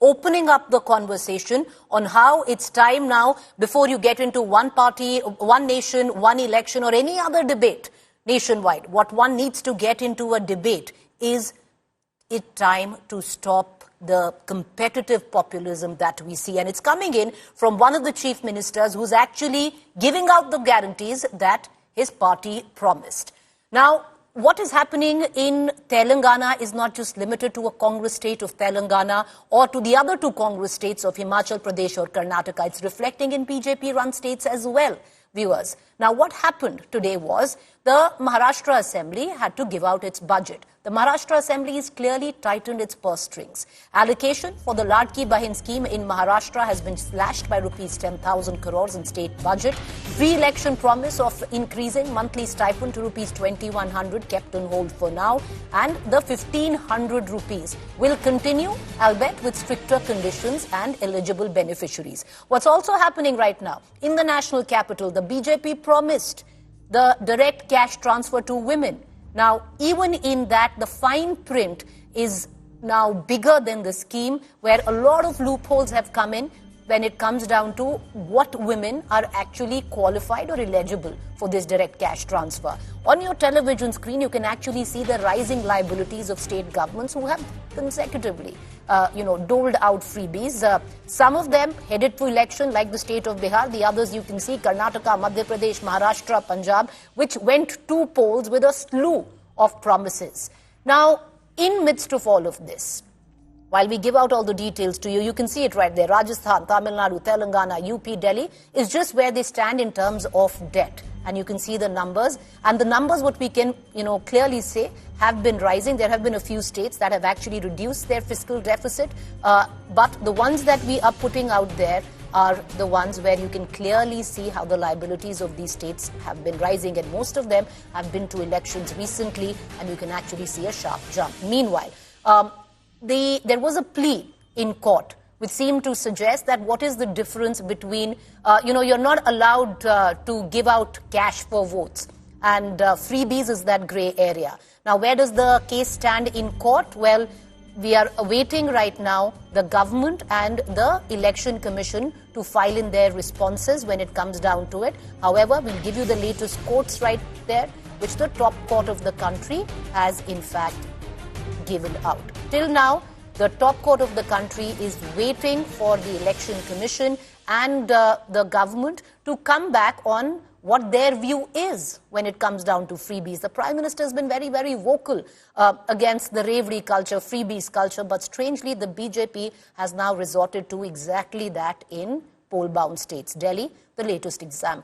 opening up the conversation on how it's time now, before you get into one party, one nation, one election, or any other debate nationwide, what one needs to get into a debate is it time to stop the competitive populism that we see. And it's coming in from one of the chief ministers who's actually giving out the guarantees that his party promised. Now, what is happening in Telangana is not just limited to a Congress state of Telangana or to the other two Congress states of Himachal Pradesh or Karnataka. It's reflecting in BJP-run states as well, viewers. Now, what happened today was the Maharashtra Assembly had to give out its budget. The Maharashtra Assembly has clearly tightened its purse strings. Allocation for the Ladki Bahin scheme in Maharashtra has been slashed by rupees 10,000 crores in state budget. Pre-election promise of increasing monthly stipend to rupees 2,100 kept on hold for now. And the 1,500 rupees will continue, albeit with stricter conditions and eligible beneficiaries. What's also happening right now in the national capital, the BJP promised the direct cash transfer to women. Now, even in that, the fine print is now bigger than the scheme, where a lot of loopholes have come in when it comes down to what women are actually qualified or eligible for this direct cash transfer. On your television screen, you can actually see the rising liabilities of state governments who have consecutively, doled out freebies. Some of them headed to election, like the state of Bihar. The others you can see, Karnataka, Madhya Pradesh, Maharashtra, Punjab, which went to polls with a slew of promises. Now, in midst of all of this, while we give out all the details to you, you can see it right there. Rajasthan, Tamil Nadu, Telangana, UP, Delhi is just where they stand in terms of debt. And you can see the numbers. And the numbers, what we can, clearly say, have been rising. There have been a few states that have actually reduced their fiscal deficit. But the ones that we are putting out there are the ones where you can clearly see how the liabilities of these states have been rising. And most of them have been to elections recently. And you can actually see a sharp jump. Meanwhile, there was a plea in court which seemed to suggest that what is the difference between, you're not allowed to give out cash for votes, and freebies is that grey area. Now, where does the case stand in court? Well, we are awaiting right now the government and the Election Commission to file in their responses when it comes down to it. However, we'll give you the latest quotes right there, which the top court of the country has in fact given out. Till now, the top court of the country is waiting for the Election Commission and the government to come back on what their view is when it comes down to freebies. The Prime Minister has been very, very vocal against the Revdi culture, freebies culture, but strangely the BJP has now resorted to exactly that in poll-bound states. Delhi, the latest example.